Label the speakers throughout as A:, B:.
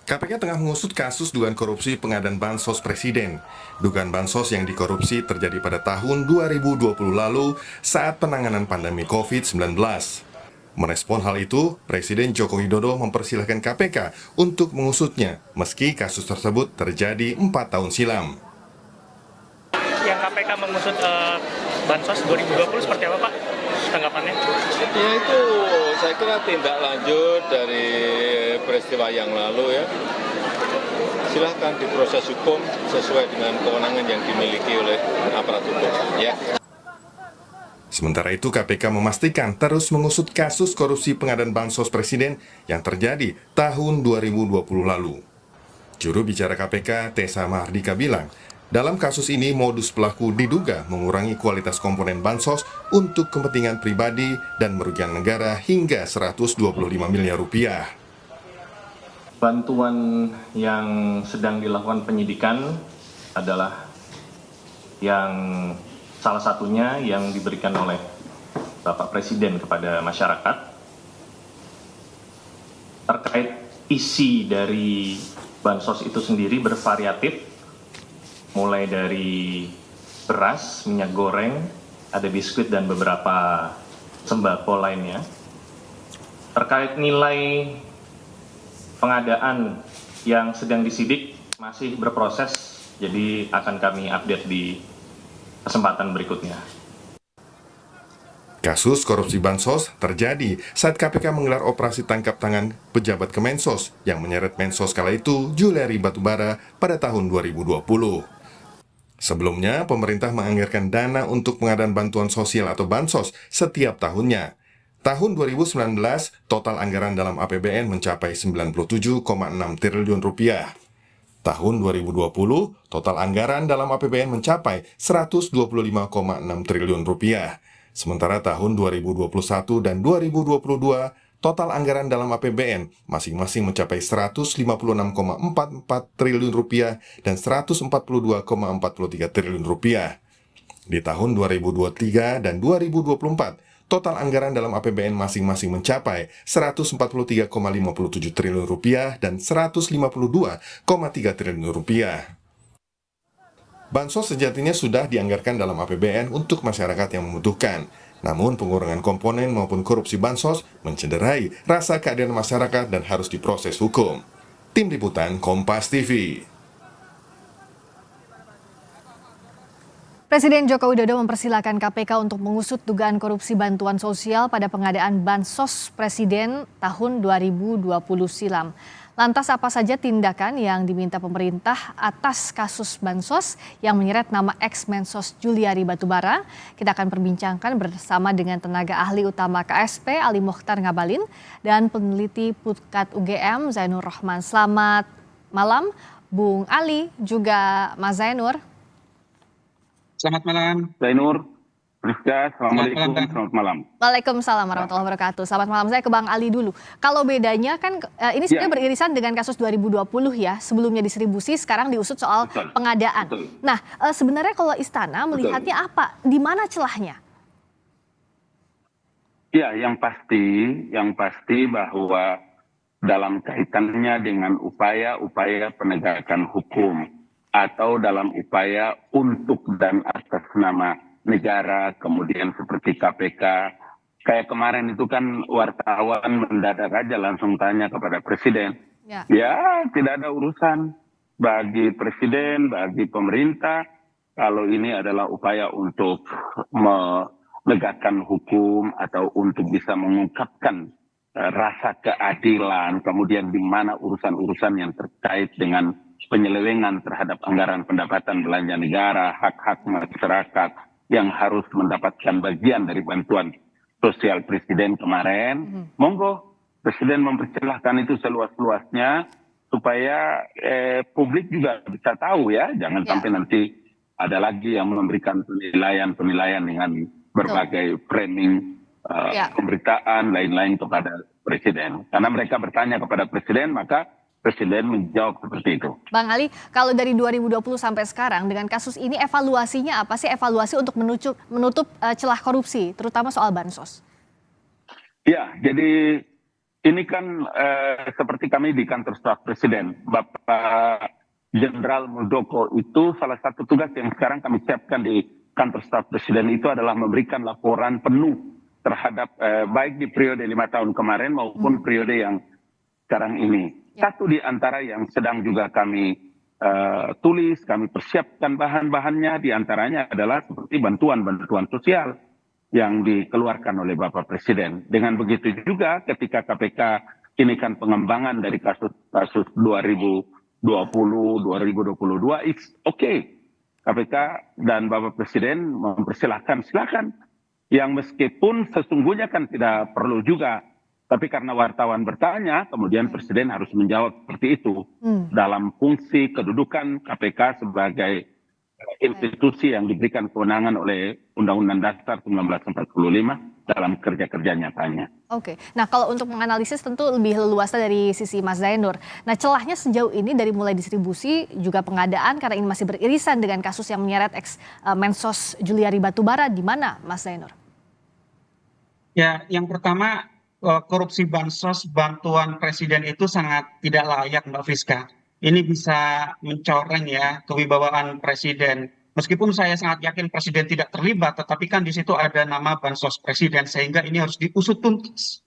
A: KPK tengah mengusut kasus dugaan korupsi pengadaan bansos presiden. Dugaan bansos yang dikorupsi terjadi pada tahun 2020 lalu saat penanganan pandemi COVID-19. Merespon hal itu, Presiden Joko Widodo mempersilahkan KPK untuk mengusutnya, meski kasus tersebut terjadi 4 tahun silam.
B: Yang KPK mengusut bansos 2020 seperti apa, Pak? Tanggapannya?
C: Ya itu saya kira tindak lanjut dari peristiwa yang lalu ya. Silahkan diproses hukum sesuai dengan kewenangan yang dimiliki oleh aparat hukum. Ya.
A: Sementara itu, KPK memastikan terus mengusut kasus korupsi pengadaan bansos presiden yang terjadi tahun 2020 lalu. Juru bicara KPK, Tessa Mahardika bilang, dalam kasus ini modus pelaku diduga mengurangi kualitas komponen bansos untuk kepentingan pribadi dan merugikan negara hingga 125 miliar rupiah.
D: Bantuan yang sedang dilakukan penyidikan adalah yang salah satunya yang diberikan oleh Bapak Presiden kepada masyarakat. Terkait isi dari bansos itu sendiri bervariatif, mulai dari beras, minyak goreng, ada biskuit dan beberapa sembako lainnya. Terkait nilai pengadaan yang sedang disidik masih berproses, jadi akan kami update di kesempatan berikutnya.
A: Kasus korupsi bansos terjadi saat KPK menggelar operasi tangkap tangan pejabat Kemensos yang menyeret Mensos kala itu Juliari Batubara pada tahun 2020. Sebelumnya, pemerintah menganggarkan dana untuk pengadaan bantuan sosial atau bansos setiap tahunnya. Tahun 2019, total anggaran dalam APBN mencapai 97,6 triliun rupiah. Tahun 2020, total anggaran dalam APBN mencapai 125,6 triliun rupiah. Sementara tahun 2021 dan 2022, total anggaran dalam APBN masing-masing mencapai 156,44 triliun rupiah dan 142,43 triliun rupiah. Di tahun 2023 dan 2024, total anggaran dalam APBN masing-masing mencapai 143,57 triliun rupiah dan 152,3 triliun rupiah. Bansos sejatinya sudah dianggarkan dalam APBN untuk masyarakat yang membutuhkan. Namun pengurangan komponen maupun korupsi bansos mencederai rasa keadilan masyarakat dan harus diproses hukum. Tim Liputan Kompas TV.
E: Presiden Joko Widodo mempersilahkan KPK untuk mengusut dugaan korupsi bantuan sosial pada pengadaan bansos presiden tahun 2020 silam. Lantas apa saja tindakan yang diminta pemerintah atas kasus bansos yang menyeret nama ex-Mensos Juliari Batubara? Kita akan perbincangkan bersama dengan tenaga ahli utama KSP Ali Mokhtar Ngabalin dan peneliti Putkat UGM Zainur Rahman. Selamat malam Bung Ali juga Mas Zainur.
F: Selamat malam,
C: Zainur, Rizka, Assalamualaikum, selamat malam.
E: Waalaikumsalam warahmatullahi wabarakatuh. Selamat malam, saya ke Bang Ali dulu. Kalau bedanya kan ini sebenarnya beririsan dengan kasus 2020 ya, sebelumnya distribusi, sekarang diusut soal pengadaan.
C: Betul.
E: Nah, sebenarnya kalau Istana melihatnya apa? Di mana celahnya?
F: Ya, yang pasti bahwa dalam kaitannya dengan upaya-upaya penegakan hukum atau dalam upaya untuk dan atas nama negara, kemudian seperti KPK, kayak kemarin itu kan wartawan mendadak aja langsung tanya kepada Presiden. Ya, tidak ada urusan bagi Presiden, bagi pemerintah, kalau ini adalah upaya untuk menegakkan hukum atau untuk bisa mengungkapkan rasa keadilan, kemudian di mana urusan-urusan yang terkait dengan penyelewengan terhadap anggaran pendapatan belanja negara, hak-hak masyarakat yang harus mendapatkan bagian dari bantuan sosial Presiden kemarin. Monggo Presiden mempersilahkan itu seluas-luasnya supaya publik juga bisa tahu ya, jangan sampai nanti ada lagi yang memberikan penilaian dengan berbagai framing pemberitaan lain-lain kepada Presiden. Karena mereka bertanya kepada Presiden, maka Presiden menjawab seperti itu.
E: Bang Ali, kalau dari 2020 sampai sekarang dengan kasus ini evaluasinya apa sih? Evaluasi untuk menutup celah korupsi, terutama soal bansos.
F: Ya, jadi ini kan seperti kami di kantor staf presiden, Bapak Jenderal Muldoko itu salah satu tugas yang sekarang kami siapkan di kantor staf presiden itu adalah memberikan laporan penuh terhadap baik di periode 5 tahun kemarin maupun periode yang sekarang ini. Satu di antara yang sedang juga kami tulis, kami persiapkan bahan-bahannya, di antaranya adalah seperti bantuan-bantuan sosial yang dikeluarkan oleh Bapak Presiden. Dengan begitu juga ketika KPK ini kan pengembangan dari kasus 2020, 2022, it's okay. KPK dan Bapak Presiden mempersilahkan, silakan. Yang meskipun sesungguhnya kan tidak perlu juga, tapi karena wartawan bertanya, kemudian Presiden harus menjawab seperti itu dalam fungsi kedudukan KPK sebagai institusi yang diberikan kewenangan oleh Undang-Undang Dasar 1945 dalam kerja-kerja nyatanya.
E: Oke, nah kalau untuk menganalisis tentu lebih leluasa dari sisi Mas Zainur. Nah celahnya sejauh ini dari mulai distribusi juga pengadaan karena ini masih beririsan dengan kasus yang menyeret Mensos Juliari Batubara, di mana Mas Zainur?
G: Ya, yang pertama korupsi bansos bantuan presiden itu sangat tidak layak, Mbak Friska. Ini bisa mencoreng ya kewibawaan presiden. Meskipun saya sangat yakin presiden tidak terlibat, tetapi kan di situ ada nama bansos presiden sehingga ini harus diusut tuntas.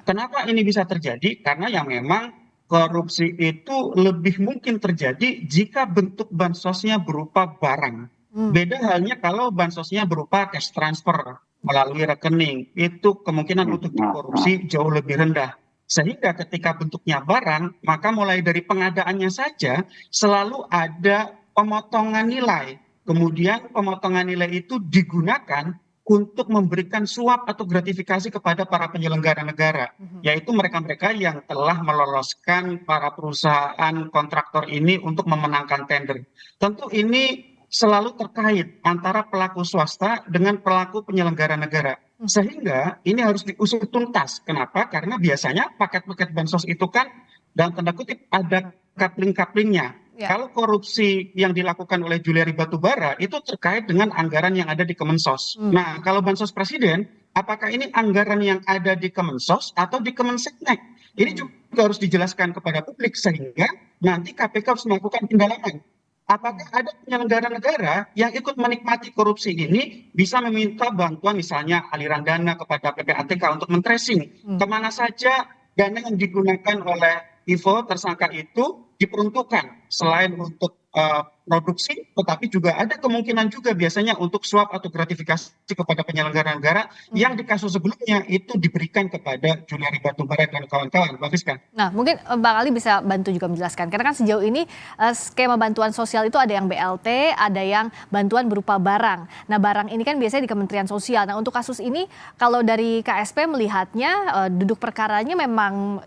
G: Kenapa ini bisa terjadi? Karena yang memang korupsi itu lebih mungkin terjadi jika bentuk bansosnya berupa barang. Beda halnya kalau bansosnya berupa cash transfer melalui rekening, itu kemungkinan untuk dikorupsi jauh lebih rendah. Sehingga ketika bentuknya barang, maka mulai dari pengadaannya saja selalu ada pemotongan nilai. Kemudian pemotongan nilai itu digunakan untuk memberikan suap atau gratifikasi kepada para penyelenggara negara, yaitu mereka-mereka yang telah meloloskan para perusahaan kontraktor ini untuk memenangkan tender. Tentu ini selalu terkait antara pelaku swasta dengan pelaku penyelenggara negara. Sehingga ini harus diusut tuntas. Kenapa? Karena biasanya paket-paket bansos itu kan dalam tanda kutip ada coupling-couplingnya. Kalau korupsi yang dilakukan oleh Juliari Batubara itu terkait dengan anggaran yang ada di Kemensos. Nah, kalau bansos presiden, apakah ini anggaran yang ada di Kemensos atau di Kemenseknek? Ini juga harus dijelaskan kepada publik sehingga nanti KPK harus melakukan pendalaman. Apakah ada penyelenggara negara yang ikut menikmati korupsi ini bisa meminta bantuan misalnya aliran dana kepada PPATK untuk men-tracing kemana saja dana yang digunakan oleh Ivo tersangka itu diperuntukkan selain untuk produksi, tetapi juga ada kemungkinan juga biasanya untuk suap atau gratifikasi kepada penyelenggara negara yang di kasus sebelumnya itu diberikan kepada Juliari Batubara dan kawan-kawan, Mbak Friska.
E: Nah, mungkin Bang Ali bisa bantu juga menjelaskan, karena kan sejauh ini skema bantuan sosial itu ada yang BLT, ada yang bantuan berupa barang. Nah, barang ini kan biasanya di Kementerian Sosial. Nah, untuk kasus ini kalau dari KSP melihatnya duduk perkaranya memang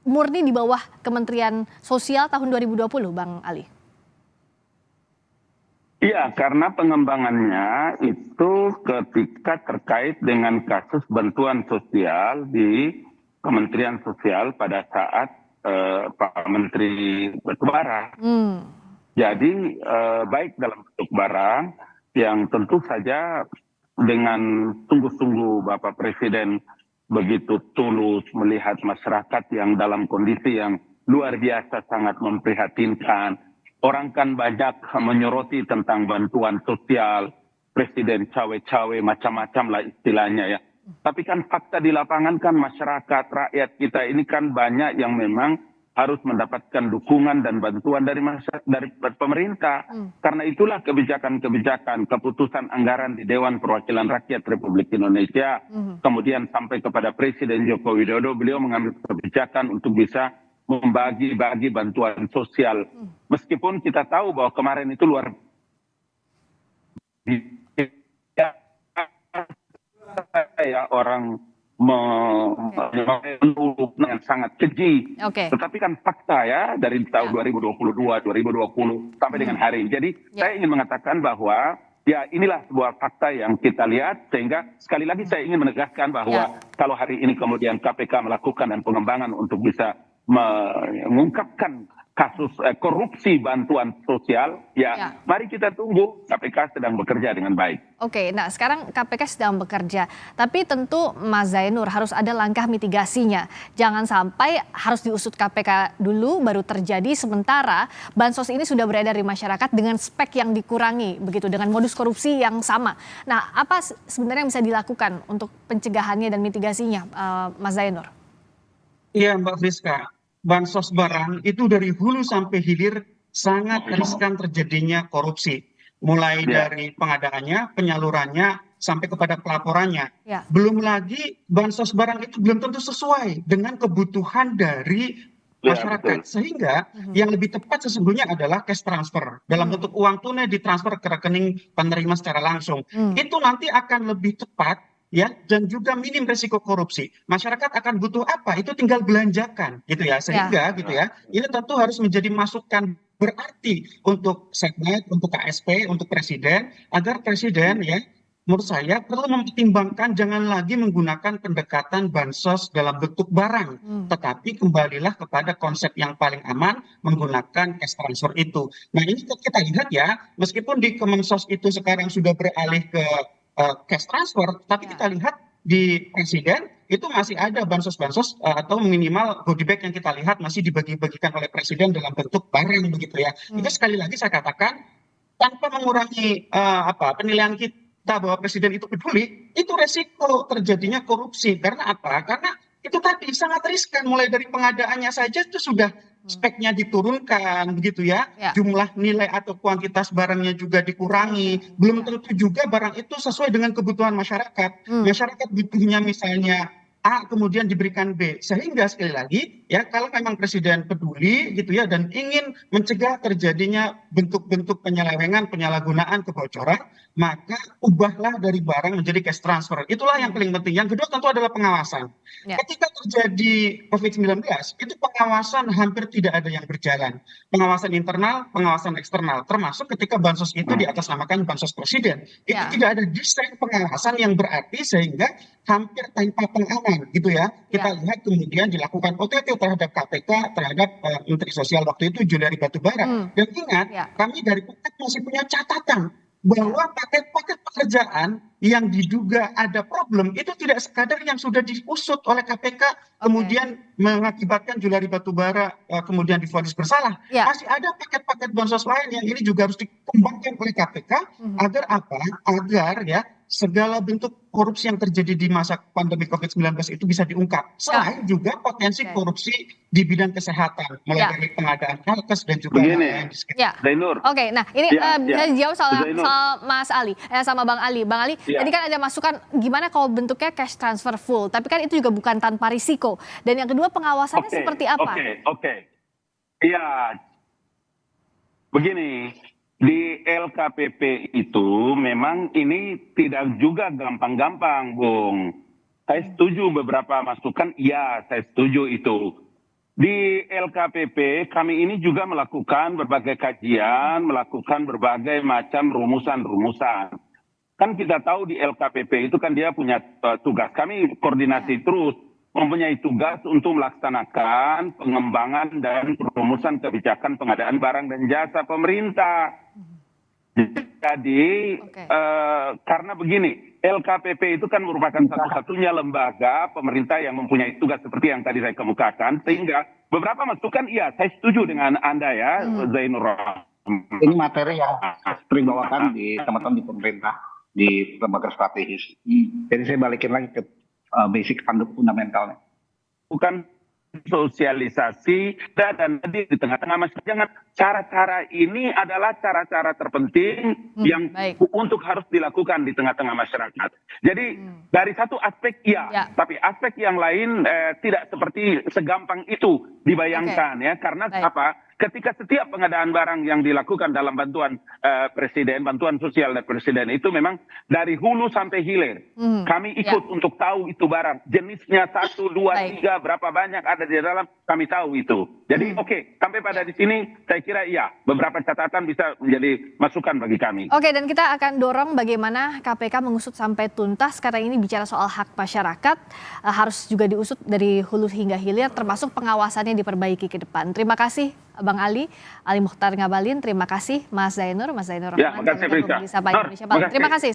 E: murni di bawah Kementerian Sosial tahun 2020, Bang Ali.
F: Iya, karena pengembangannya itu ketika terkait dengan kasus bantuan sosial di Kementerian Sosial pada saat Pak Menteri Batubara. Jadi baik dalam bentuk barang yang tentu saja dengan sungguh-sungguh Bapak Presiden begitu tulus melihat masyarakat yang dalam kondisi yang luar biasa sangat memprihatinkan. Orang kan banyak menyoroti tentang bantuan sosial, presiden cawe-cawe macam-macam lah istilahnya ya. Tapi kan fakta di lapangan kan masyarakat, rakyat kita ini kan banyak yang memang harus mendapatkan dukungan dan bantuan dari pemerintah. Karena itulah kebijakan-kebijakan, keputusan anggaran di Dewan Perwakilan Rakyat Republik Indonesia, kemudian sampai kepada Presiden Joko Widodo, beliau mengambil kebijakan untuk bisa membagi-bagi bantuan sosial. Meskipun kita tahu bahwa kemarin itu luar biasa ya orang menuduh yang sangat keji. Tetapi kan fakta ya dari tahun 2022, 2020 sampai dengan hari ini. Jadi saya ingin mengatakan bahwa ya inilah sebuah fakta yang kita lihat, sehingga sekali lagi saya ingin menegaskan bahwa kalau hari ini kemudian KPK melakukan dan pengembangan untuk bisa mengungkapkan kasus korupsi bantuan sosial, ya mari kita tunggu KPK sedang bekerja dengan baik.
E: Oke, nah sekarang KPK sedang bekerja, tapi tentu Mas Zainur harus ada langkah mitigasinya. Jangan sampai harus diusut KPK dulu baru terjadi, sementara bansos ini sudah beredar di masyarakat dengan spek yang dikurangi, begitu dengan modus korupsi yang sama. Nah, apa sebenarnya yang bisa dilakukan untuk pencegahannya dan mitigasinya, Mas Zainur?
G: Iya Mbak Friska, bansos barang itu dari hulu sampai hilir sangat riskan terjadinya korupsi. Mulai dari pengadaannya, penyalurannya, sampai kepada pelaporannya. Belum lagi bansos barang itu belum tentu sesuai dengan kebutuhan dari masyarakat. Sehingga yang lebih tepat sesungguhnya adalah cash transfer. Dalam bentuk uang tunai ditransfer ke rekening penerima secara langsung. Itu nanti akan lebih tepat, ya, dan juga minim risiko korupsi. Masyarakat akan butuh apa? Itu tinggal belanjakan, gitu ya. Sehingga, gitu ya, ini tentu harus menjadi masukan berarti untuk Seknek, untuk KSP, untuk Presiden, agar Presiden, ya, menurut saya perlu mempertimbangkan jangan lagi menggunakan pendekatan bansos dalam bentuk barang, tetapi kembalilah kepada konsep yang paling aman menggunakan cash transfer itu. Nah, ini kita lihat ya, meskipun di Kemensos itu sekarang sudah beralih ke cash transfer, tapi kita lihat di Presiden itu masih ada bansos-bansos atau minimal goodie bag yang kita lihat masih dibagi-bagikan oleh Presiden dalam bentuk barang begitu ya. Itu sekali lagi saya katakan tanpa mengurangi penilaian kita bahwa Presiden itu peduli, itu resiko terjadinya korupsi. Karena apa? Karena itu tadi sangat riskan, mulai dari pengadaannya saja itu sudah speknya diturunkan begitu ya, jumlah nilai atau kuantitas barangnya juga dikurangi, belum tentu juga barang itu sesuai dengan kebutuhan masyarakat. Masyarakat butuhnya misalnya A kemudian diberikan B, sehingga sekali lagi ya kalau memang Presiden peduli gitu ya dan ingin mencegah terjadinya bentuk-bentuk penyelewengan, penyalahgunaan, kebocoran, maka ubahlah dari barang menjadi cash transfer. Itulah yang paling penting. Yang kedua tentu adalah pengawasan. Ketika terjadi COVID-19 itu pengawasan hampir tidak ada yang berjalan. Pengawasan internal, pengawasan eksternal, termasuk ketika bansos itu diatasnamakan bansos Presiden. Itu tidak ada desain pengawasan yang berarti sehingga hampir tanpa pengaman gitu ya. Kita lihat kemudian dilakukan OTT terhadap KPK, terhadap Menteri Sosial waktu itu Juliari Batubara. Dan ingat, kami dari Paket masih punya catatan bahwa paket-paket pekerjaan yang diduga ada problem itu tidak sekadar yang sudah diusut oleh KPK kemudian mengakibatkan Juliari Batubara kemudian divonis bersalah. Masih ada paket-paket bansos lain yang ini juga harus dikembangkan oleh KPK agar apa? Agar ya segala bentuk korupsi yang terjadi di masa pandemi COVID-19 itu bisa diungkap. Selain juga potensi korupsi di bidang kesehatan, mulai dari pengadaan alkes dan juga
F: Zainur.
E: Oke, nah ini bisa dijawab sama Mas Ali, sama Bang Ali. Bang Ali, tadi kan ada masukan gimana kalau bentuknya cash transfer full, tapi kan itu juga bukan tanpa risiko. Dan yang kedua pengawasannya seperti apa?
F: Iya, begini. Di LKPP itu memang ini tidak juga gampang-gampang, Bung. Saya setuju beberapa masukan, iya saya setuju itu. Di LKPP kami ini juga melakukan berbagai kajian, melakukan berbagai macam rumusan-rumusan. Kan kita tahu di LKPP itu kan dia punya tugas, kami koordinasi terus, mempunyai tugas untuk melaksanakan pengembangan dan perumusan kebijakan pengadaan barang dan jasa pemerintah. Jadi karena begini, LKPP itu kan merupakan satu-satunya lembaga pemerintah yang mempunyai tugas seperti yang tadi saya kemukakan, sehingga beberapa masukan iya saya setuju dengan Anda ya, Zainur.
H: Ini materi yang sering bawakan di teman-teman di pemerintah, di lembaga strategis. Jadi saya balikin lagi ke basic fundamentalnya.
F: Bukan sosialisasi dan di tengah-tengah masyarakat. Jangan cara-cara ini adalah cara-cara terpenting yang untuk harus dilakukan di tengah-tengah masyarakat. Jadi dari satu aspek tapi aspek yang lain tidak seperti segampang itu dibayangkan ya. Karena apa? Ketika setiap pengadaan barang yang dilakukan dalam bantuan Presiden, bantuan sosial dari Presiden itu memang dari hulu sampai hilir. Kami ikut untuk tahu itu barang. Jenisnya 1, 2, 3, berapa banyak ada di dalam, kami tahu itu. Jadi oke, sampai pada di sini saya kira iya, beberapa catatan bisa menjadi masukan bagi kami.
E: Oke, dan kita akan dorong bagaimana KPK mengusut sampai tuntas karena ini bicara soal hak masyarakat, harus juga diusut dari hulu hingga hilir termasuk pengawasannya diperbaiki ke depan. Terima kasih Bang Ali Mukhtar Ngabalin, terima kasih Mas Zainur
F: Ya,
E: Rahman.
F: makasih, Friska.
E: Terima kasih.